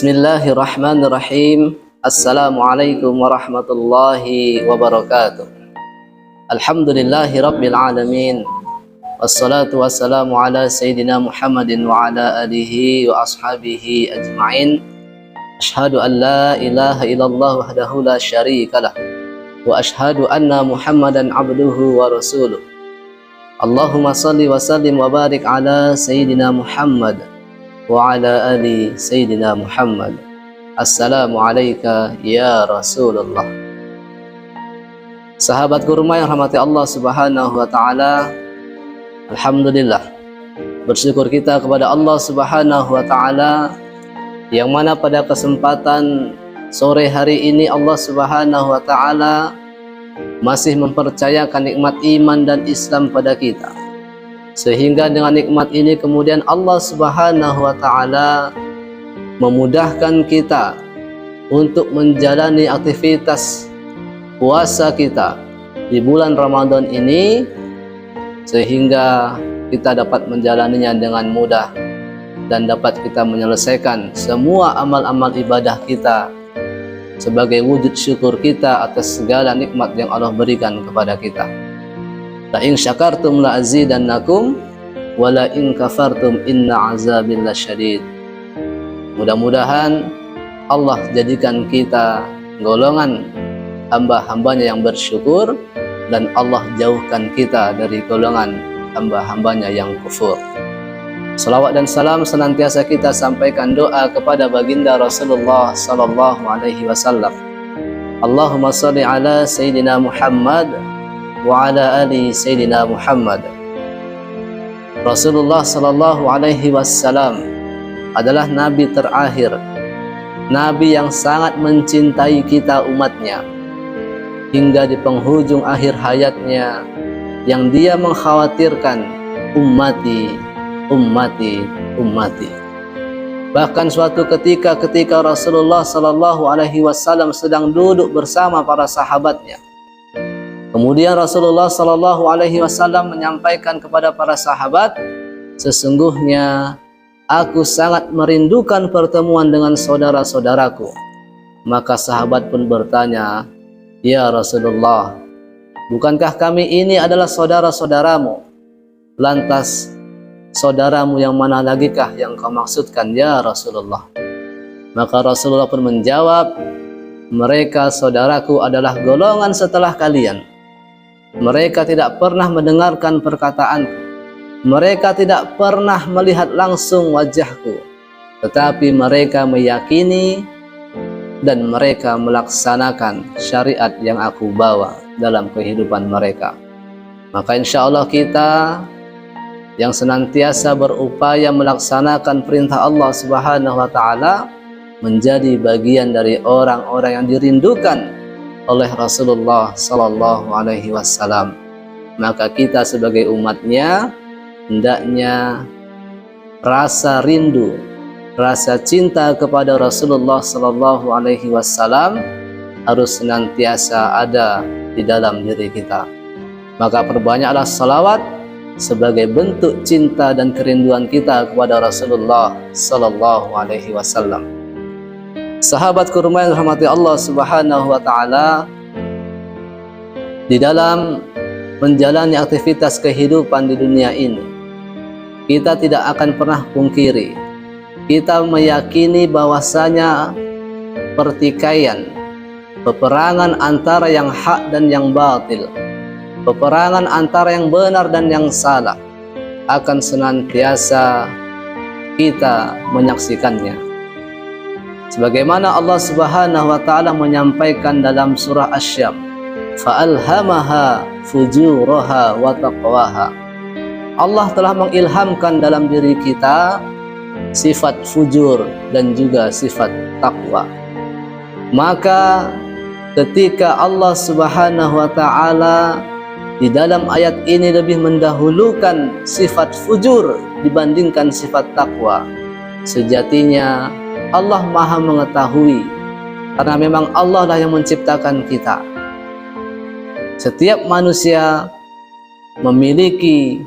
Bismillahirrahmanirrahim. Assalamualaikum warahmatullahi wabarakatuh. Alhamdulillahi rabbil alamin. Wassalatu wassalamu ala sayyidina Muhammadin wa ala alihi wa ashabihi ajma'in. Ashhadu an la ilaha illallah wahdahu la syarikalah wa ashhadu anna Muhammadan abduhu wa rasuluh. Allahumma salli wa sallim wa barik ala sayyidina Muhammad wa ala ali sayyidina Muhammad. Assalamu alayka ya Rasulullah. Sahabat kurma yang rahmati Allah Subhanahu wa taala, alhamdulillah, bersyukur kita kepada Allah Subhanahu wa taala yang mana pada kesempatan sore hari ini Allah Subhanahu wa taala masih mempercayakan nikmat iman dan Islam pada kita. Sehingga dengan nikmat ini kemudian Allah Subhanahu wa taala memudahkan kita untuk menjalani aktivitas puasa kita di bulan Ramadan ini, sehingga kita dapat menjalaninya dengan mudah dan dapat kita menyelesaikan semua amal-amal ibadah kita sebagai wujud syukur kita atas segala nikmat yang Allah berikan kepada kita. La in syakartum la azidannakum wa la in kafartum inna azabil lasyadid. Mudah-mudahan Allah jadikan kita golongan hamba-hambanya yang bersyukur, dan Allah jauhkan kita dari golongan hamba-hambanya yang kufur. Salawat dan salam senantiasa kita sampaikan doa kepada baginda Rasulullah sallallahu alaihi wasallam. Allahumma shalli ala sayyidina Muhammad wa ala ali sayyidina Muhammad. Rasulullah sallallahu alaihi wasallam adalah nabi terakhir, nabi yang sangat mencintai kita umatnya, hingga di penghujung akhir hayatnya yang dia mengkhawatirkan ummati, ummati, ummati. Bahkan suatu ketika Rasulullah sallallahu alaihi wasallam sedang duduk bersama para sahabatnya, kemudian Rasulullah sallallahu alaihi wasallam menyampaikan kepada para sahabat, sesungguhnya aku sangat merindukan pertemuan dengan saudara-saudaraku. Maka sahabat pun bertanya, ya Rasulullah, bukankah kami ini adalah saudara-saudaramu? Lantas saudaramu yang mana lagikah yang kau maksudkan ya Rasulullah? Maka Rasulullah pun menjawab, mereka saudaraku adalah golongan setelah kalian. Mereka tidak pernah mendengarkan perkataanku, mereka tidak pernah melihat langsung wajahku, tetapi mereka meyakini dan mereka melaksanakan syariat yang aku bawa dalam kehidupan mereka. Maka insya Allah kita yang senantiasa berupaya melaksanakan perintah Allah Subhanahu wa taala menjadi bagian dari orang-orang yang dirindukan oleh Rasulullah sallallahu alaihi wasallam. Maka kita sebagai umatnya hendaknya rasa rindu, rasa cinta kepada Rasulullah sallallahu alaihi wasallam harus senantiasa ada di dalam diri kita. Maka perbanyaklah salawat sebagai bentuk cinta dan kerinduan kita kepada Rasulullah sallallahu alaihi wasallam. Sahabat kurma yang dirahmati Allah Subhanahu wa taala, di dalam menjalani aktivitas kehidupan di dunia ini, kita tidak akan pernah pungkiri, kita meyakini bahwasanya pertikaian, peperangan antara yang hak dan yang batil, peperangan antara yang benar dan yang salah akan senantiasa kita menyaksikannya. Sebagaimana Allah Subhanahu wa taala menyampaikan dalam surah Asy-Syams, fa'alhamaha fujuraha wa taqwaha. Allah telah mengilhamkan dalam diri kita sifat fujur dan juga sifat takwa. Maka ketika Allah Subhanahu wa taala di dalam ayat ini lebih mendahulukan sifat fujur dibandingkan sifat takwa, sejatinya Allah Maha mengetahui, karena memang Allah lah yang menciptakan kita. Setiap manusia memiliki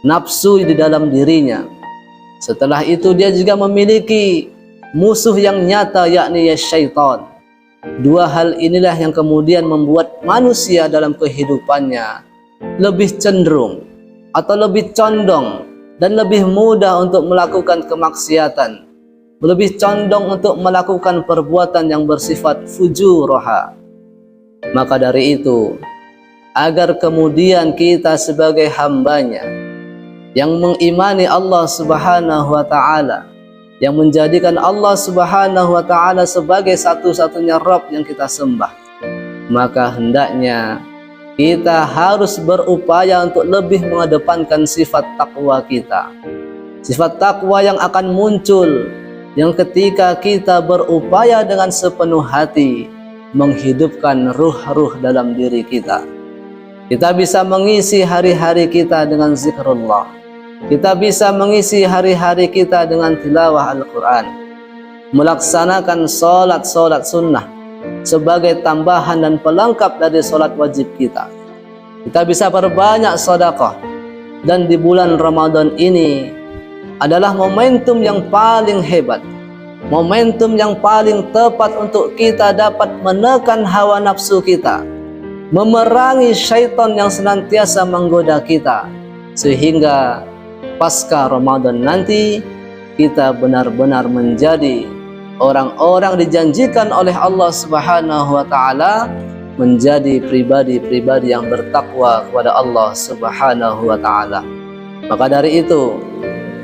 nafsu di dalam dirinya. Setelah itu dia juga memiliki musuh yang nyata yakni ya syaitan. Dua hal inilah yang kemudian membuat manusia dalam kehidupannya lebih cenderung atau lebih condong dan lebih mudah untuk melakukan kemaksiatan, lebih condong untuk melakukan perbuatan yang bersifat fujuroha. Maka dari itu, agar kemudian kita sebagai hambanya yang mengimani Allah Subhanahu wa Ta'ala, yang menjadikan Allah Subhanahu wa Ta'ala sebagai satu-satunya Rabb yang kita sembah, maka hendaknya kita harus berupaya untuk lebih mengedepankan sifat takwa kita. Sifat takwa yang akan muncul yang ketika kita berupaya dengan sepenuh hati menghidupkan ruh-ruh dalam diri kita. Kita bisa mengisi hari-hari kita dengan zikrullah. Kita bisa mengisi hari-hari kita dengan tilawah Al-Quran, melaksanakan solat-solat sunnah sebagai tambahan dan pelengkap dari solat wajib kita. Kita bisa perbanyak sedekah, dan di bulan Ramadan ini adalah momentum yang paling hebat, momentum yang paling tepat untuk kita dapat menekan hawa nafsu kita, memerangi syaitan yang senantiasa menggoda kita, sehingga pasca Ramadan nanti kita benar-benar menjadi orang-orang dijanjikan oleh Allah Subhanahu wa Ta'ala menjadi pribadi-pribadi yang bertakwa kepada Allah Subhanahu wa Ta'ala. Maka dari itu,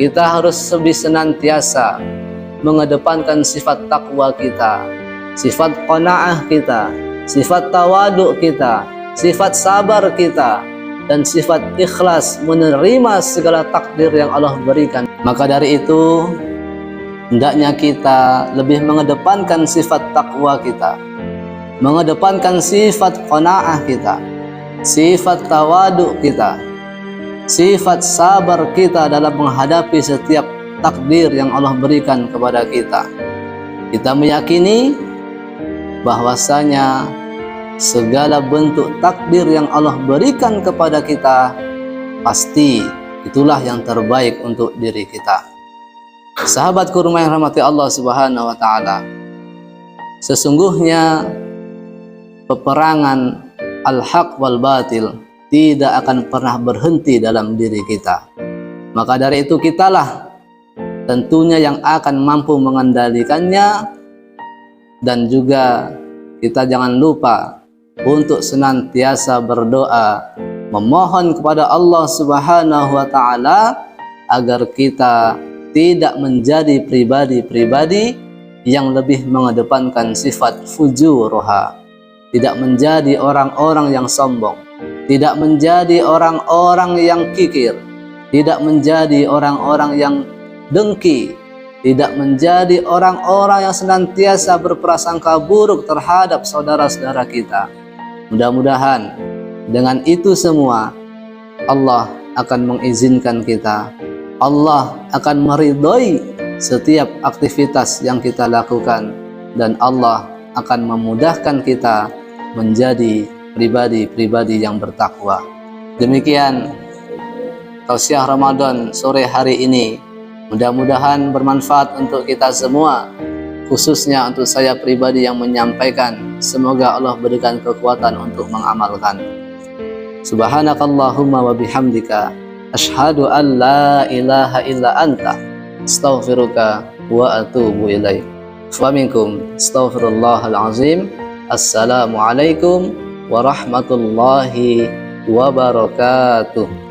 kita harus lebih senantiasa mengedepankan sifat takwa kita, sifat qanaah kita, sifat tawaduk kita, sifat sabar kita, dan sifat ikhlas menerima segala takdir yang Allah berikan. Maka dari itu, hendaknya kita lebih mengedepankan sifat takwa kita, mengedepankan sifat qanaah kita, sifat tawaduk kita, sifat sabar kita dalam menghadapi setiap takdir yang Allah berikan kepada kita. Kita meyakini bahwasanya segala bentuk takdir yang Allah berikan kepada kita pasti itulah yang terbaik untuk diri kita. Sahabat kurma yang rahmati Allah Subhanahu wa Ta'ala, sesungguhnya peperangan al-haq wal batil tidak akan pernah berhenti dalam diri kita. Maka dari itu kitalah tentunya yang akan mampu mengendalikannya, dan juga kita jangan lupa untuk senantiasa berdoa, memohon kepada Allah Subhanahu wa Ta'ala agar kita tidak menjadi pribadi-pribadi yang lebih mengedepankan sifat fujuroha, tidak menjadi orang-orang yang sombong, tidak menjadi orang-orang yang kikir, tidak menjadi orang-orang yang dengki, tidak menjadi orang-orang yang senantiasa berprasangka buruk terhadap saudara-saudara kita. Mudah-mudahan dengan itu semua Allah akan mengizinkan kita, Allah akan meridhoi setiap aktivitas yang kita lakukan, dan Allah akan memudahkan kita menjadi pribadi-pribadi yang bertakwa. Demikian tausiah Ramadan sore hari ini, mudah-mudahan bermanfaat untuk kita semua, khususnya untuk saya pribadi yang menyampaikan. Semoga Allah berikan kekuatan untuk mengamalkan. Subhanakallahumma wa bihamdika asyhadu an la ilaha illa anta astaghfiruka wa atubu ilaik. Wa minkum astaghfirullahal azim. Assalamualaikum warahmatullahi wabarakatuh.